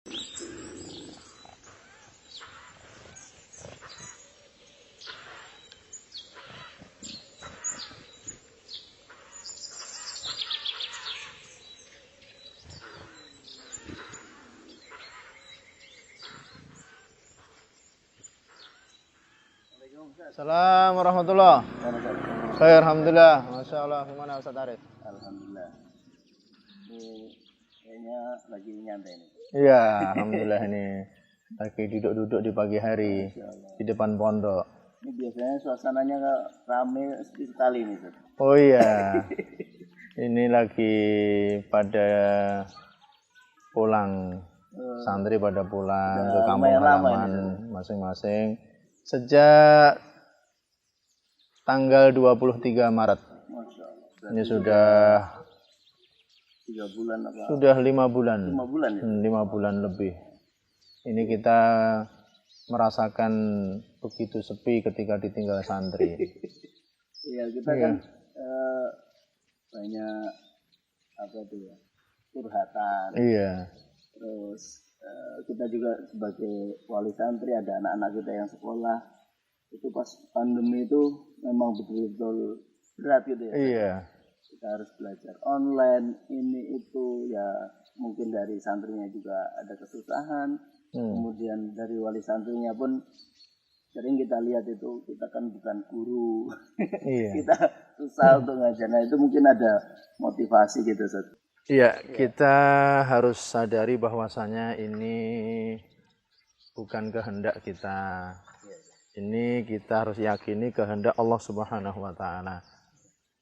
Assalamualaikum warahmatullahi wabarakatuh. Alhamdulillah. Masya Allah. Gimana Ustaz Arif? Alhamdulillah. Ini kayaknya lagi nyantai nih. Iya, alhamdulillah ini lagi duduk-duduk di pagi hari di depan pondok. Ini biasanya suasananya rame sekali nih, Ustaz. Oh iya. Ini lagi pada pulang. Santri pada pulang ke kampung halaman masing-masing. Sejak tanggal 23 Maret. Masya Allah. Ini sudah 3 bulan apa? Sudah 5 bulan. 5 bulan ya? 5 bulan lebih. Ini kita merasakan begitu sepi ketika ditinggal santri. Iya, kita kan banyak apa tuh ya? Curhatan. Iya. Terus kita juga sebagai wali santri, ada anak-anak kita yang sekolah. Itu pas pandemi itu memang betul-betul berat gitu ya. Iya. Kita harus belajar online, ini itu ya, mungkin dari santrinya juga ada kesusahan. Kemudian dari wali santrinya pun sering kita lihat itu, kita kan bukan guru. Iya. Kita susah untuk ngajar. Nah, itu mungkin ada motivasi gitu, Ustaz. Iya, kita harus sadari bahwasanya ini bukan kehendak kita. Ini kita harus yakini kehendak Allah Subhanahu wa taala.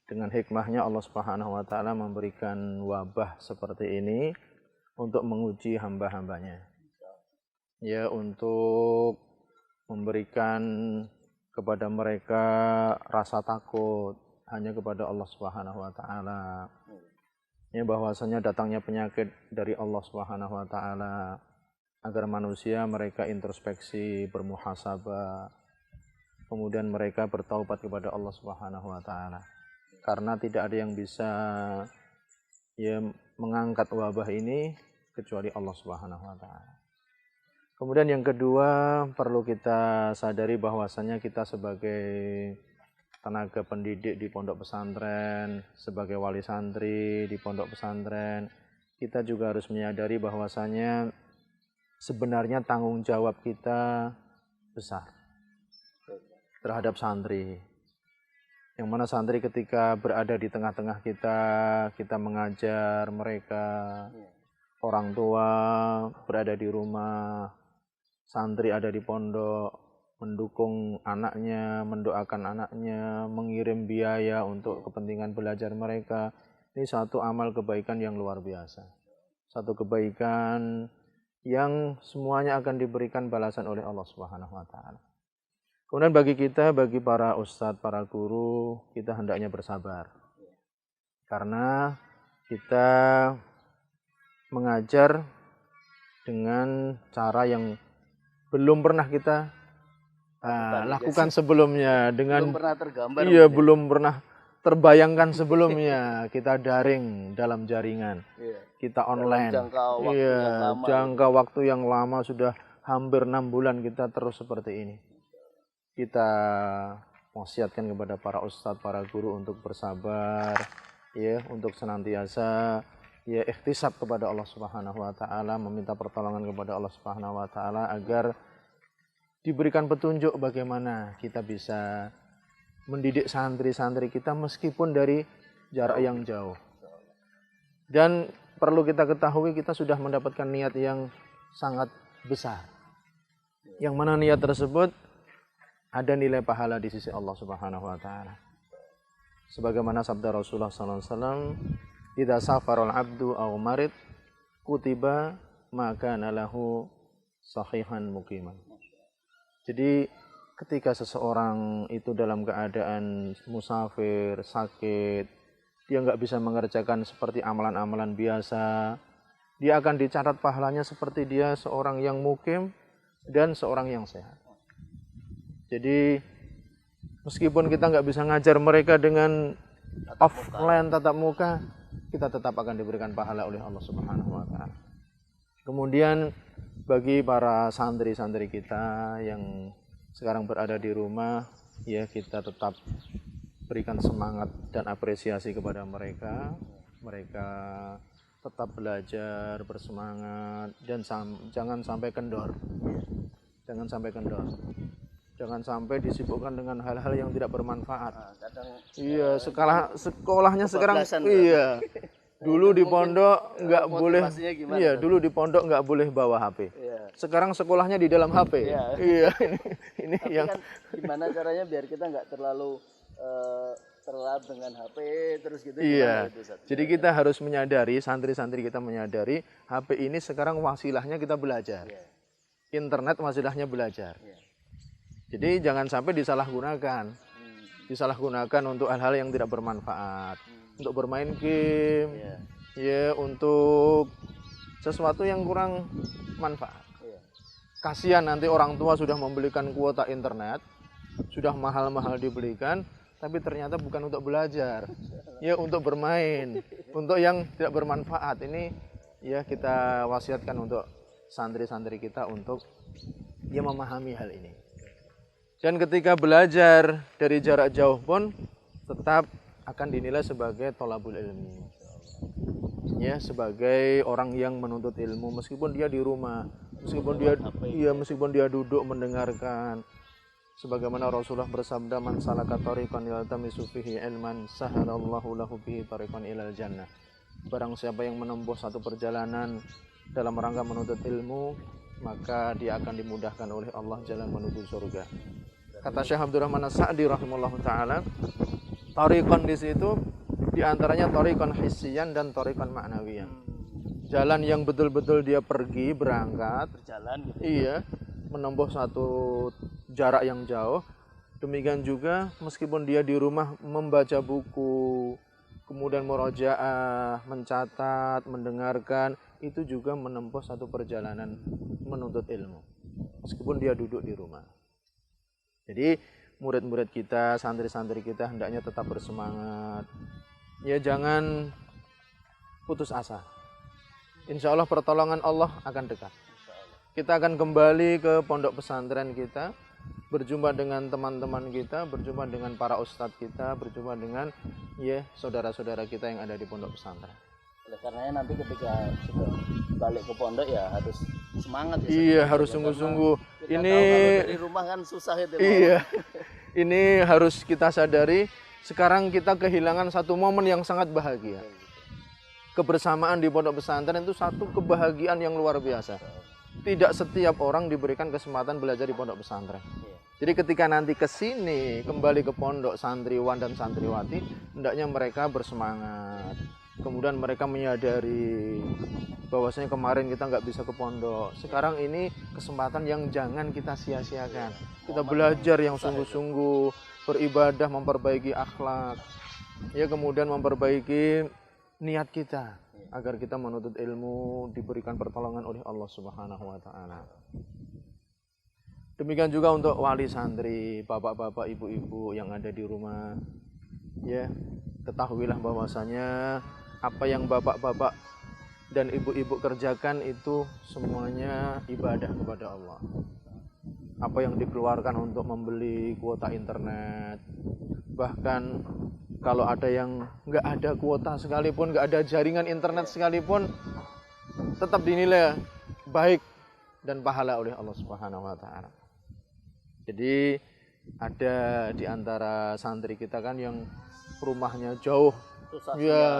Dengan hikmahnya Allah Subhanahu wa taala memberikan wabah seperti ini untuk menguji hamba-hambanya. Ya, untuk memberikan kepada mereka rasa takut hanya kepada Allah Subhanahu wa taala. Ya, bahwasanya datangnya penyakit dari Allah Subhanahu wa taala agar manusia mereka introspeksi, bermuhasabah, kemudian mereka bertaubat kepada Allah Subhanahu wa taala. Karena tidak ada yang bisa ya mengangkat wabah ini kecuali Allah Subhanahu wa taala. Kemudian yang kedua, perlu kita sadari bahwasanya kita sebagai tenaga pendidik di pondok pesantren, sebagai wali santri di pondok pesantren, kita juga harus menyadari bahwasanya sebenarnya tanggung jawab kita besar terhadap santri. Yang mana santri ketika berada di tengah-tengah kita, kita mengajar mereka, orang tua berada di rumah, santri ada di pondok, mendukung anaknya, mendoakan anaknya, mengirim biaya untuk kepentingan belajar mereka. Ini satu amal kebaikan yang luar biasa. Satu kebaikan yang semuanya akan diberikan balasan oleh Allah Subhanahu wa taala. Kemudian bagi kita, bagi para ustadz, para guru, kita hendaknya bersabar. Karena kita mengajar dengan cara yang belum pernah kita lakukan sebelumnya, dengan belum pernah tergambar. Iya, belum pernah terbayangkan sebelumnya. Kita daring dalam jaringan. Iya. Kita online. Jangka waktu yang lama, sudah hampir 6 bulan kita terus seperti ini. Kita wasiatkan kepada para ustadz, para guru untuk bersabar, ya, untuk senantiasa ya ikhtisab kepada Allah Subhanahu wa taala, meminta pertolongan kepada Allah Subhanahu wa taala agar diberikan petunjuk bagaimana kita bisa mendidik santri-santri kita meskipun dari jarak yang jauh. Dan perlu kita ketahui, kita sudah mendapatkan niat yang sangat besar. Yang mana niat tersebut ada nilai pahala di sisi Allah Subhanahu wa taala. Sebagaimana sabda Rasulullah sallallahu alaihi wasallam, "Idza safarul 'abdu aw marid kutiba ma kana lahu sahihan muqiman." Jadi ketika seseorang itu dalam keadaan musafir, sakit, dia nggak bisa mengerjakan seperti amalan-amalan biasa, dia akan dicatat pahalanya seperti dia seorang yang mukim dan seorang yang sehat. Jadi meskipun kita nggak bisa ngajar mereka dengan offline tatap muka, kita tetap akan diberikan pahala oleh Allah Subhanahu wa taala. Kemudian bagi para santri-santri kita yang sekarang berada di rumah, ya kita tetap berikan semangat dan apresiasi kepada mereka. Mereka tetap belajar, bersemangat, dan jangan sampai kendor. Jangan sampai kendor. Jangan sampai disibukkan dengan hal-hal yang tidak bermanfaat. Iya, sekolahnya sekarang iya. Dulu di pondok nggak boleh, iya dulu di pondok nggak boleh bawa HP. Iya. Sekarang sekolahnya di dalam HP. Iya, iya ini tapi yang kan gimana caranya biar kita nggak terlalu terlelap dengan HP terus gitu. Iya. Itu, jadi kita harus menyadari, santri-santri kita menyadari HP ini sekarang wasilahnya kita belajar. Iya. Internet wasilahnya belajar. Iya. Jadi jangan sampai disalahgunakan. Disalahgunakan untuk hal-hal yang tidak bermanfaat. Untuk bermain game, ya untuk sesuatu yang kurang manfaat. Kasihan nanti orang tua sudah membelikan kuota internet, sudah mahal-mahal dibelikan, tapi ternyata bukan untuk belajar, ya untuk bermain, untuk yang tidak bermanfaat. Ini ya kita wasiatkan untuk santri-santri kita untuk ya memahami hal ini. Dan ketika belajar dari jarak jauh pun tetap akan dinilai sebagai tholabul ilmi, ya sebagai orang yang menuntut ilmu meskipun dia di rumah, meskipun dia duduk mendengarkan. Sebagaimana Rasulullah bersabda, man salaka tariqan yaltamisu fihi ilman sahalallahu lahu bihi tariqan ilal jannah. Barang siapa yang menempuh satu perjalanan dalam rangka menuntut ilmu, maka dia akan dimudahkan oleh Allah jalan menuju surga. Kata Syekh Abdurrahman As-Sa'di rahimahullahu taala, tariqan di situ diantaranya tariqan hissiyan dan tariqan ma'nawiyan. Jalan yang betul-betul dia pergi, berangkat, berjalan gitu. Iya, menempuh satu jarak yang jauh. Demikian juga meskipun dia di rumah membaca buku, kemudian murojaah, mencatat, mendengarkan, itu juga menempuh satu perjalanan menuntut ilmu. Meskipun dia duduk di rumah. Jadi murid-murid kita, santri-santri kita hendaknya tetap bersemangat. Ya jangan putus asa. Insya Allah pertolongan Allah akan dekat. Kita akan kembali ke pondok pesantren kita, berjumpa dengan teman-teman kita, berjumpa dengan para ustadz kita, berjumpa dengan ya saudara-saudara kita yang ada di pondok pesantren. Oleh karenanya nanti ketika sudah balik ke pondok ya harus semangat ya. Iya, harus sungguh-sungguh. Ini kalau dari rumah kan susah itu. Iya. Ini harus kita sadari, sekarang kita kehilangan satu momen yang sangat bahagia. Kebersamaan di pondok pesantren itu satu kebahagiaan yang luar biasa. Tidak setiap orang diberikan kesempatan belajar di pondok pesantren. Jadi ketika nanti ke sini, kembali ke pondok santriwan dan santriwati, hendaknya mereka bersemangat. Kemudian mereka menyadari bahwasanya kemarin kita nggak bisa ke pondok. Sekarang ini kesempatan yang jangan kita sia-siakan. Kita belajar yang sungguh-sungguh, beribadah, memperbaiki akhlak. Ya, kemudian memperbaiki niat kita agar kita menuntut ilmu diberikan pertolongan oleh Allah Subhanahu wa taala. Demikian juga untuk wali santri, bapak-bapak, ibu-ibu yang ada di rumah. Ya, ketahuilah bahwasanya apa yang bapak-bapak dan ibu-ibu kerjakan itu semuanya ibadah kepada Allah. Apa yang dikeluarkan untuk membeli kuota internet, bahkan kalau ada yang nggak ada kuota sekalipun, nggak ada jaringan internet sekalipun, tetap dinilai baik dan pahala oleh Allah Subhanahu wa taala. Jadi ada di antara santri kita kan yang rumahnya jauh,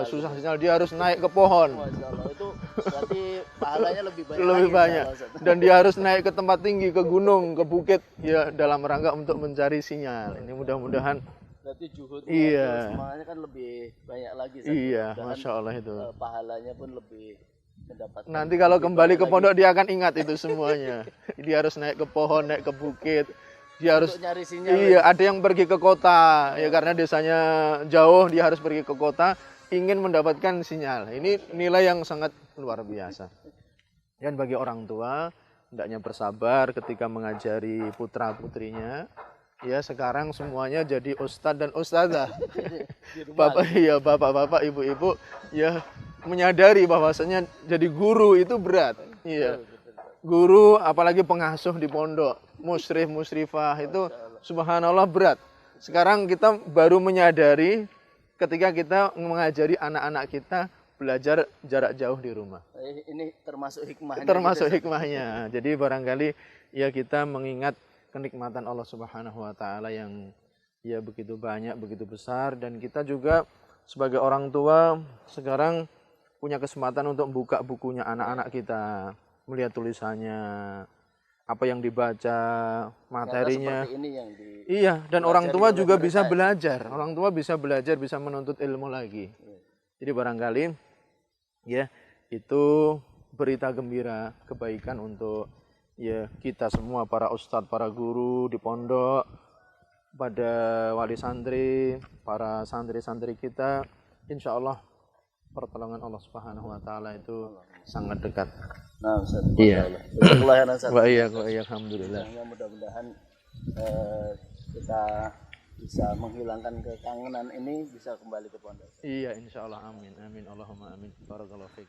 susah sinyal, dia harus naik ke pohon. Masya Allah, itu berarti pahalanya lebih banyak. Lebih banyak. Dan dia harus naik ke tempat tinggi, ke gunung, ke bukit, ya dalam rangka untuk mencari sinyal. Ini mudah-mudahan. Berarti juhudnya, iya, semangatnya kan lebih banyak lagi. Iya, Masya Allah itu. Pahalanya pun lebih mendapatkan. Nanti kalau kembali ke pondok dia akan ingat itu semuanya. Dia harus naik ke pohon, naik ke bukit. Dia harus nyari sinyal. Iya, ada yang pergi ke kota ya karena desanya jauh, dia harus pergi ke kota ingin mendapatkan sinyal. Ini nilai yang sangat luar biasa. Dan bagi orang tua hendaknya bersabar ketika mengajari putra-putrinya. Ya, sekarang semuanya jadi ustadz dan ustadzah. Bapak-bapak, ibu-ibu ya menyadari bahwasanya jadi guru itu berat. Iya. guru, apalagi pengasuh di pondok, musyrif, musyrifah itu subhanallah berat. Sekarang kita baru menyadari ketika kita mengajari anak-anak kita belajar jarak jauh di rumah. Ini termasuk hikmahnya. Termasuk hikmahnya. Jadi barangkali ya kita mengingat kenikmatan Allah Subhanahu wa taala yang ya begitu banyak, begitu besar, dan kita juga sebagai orang tua sekarang punya kesempatan untuk buka bukunya anak-anak kita, melihat tulisannya, apa yang dibaca, materinya. Ini yang iya, dan orang tua juga bisa belajar. Orang tua bisa belajar, bisa menuntut ilmu lagi. Jadi barangkali ya itu berita gembira, kebaikan untuk ya kita semua, para ustadz, para guru di pondok, pada wali santri, para santri-santri kita, insya Allah pertolongan Allah Subhanahu wa taala itu sangat dekat. Nah, Ustaz. Iya. Wa iya, alhamdulillah. Mudah-mudahan kita bisa menghilangkan kekangenan ini, bisa kembali ke pondok. Iya, insya Allah, amin, amin, Allahumma amin. Barakallahu fiik.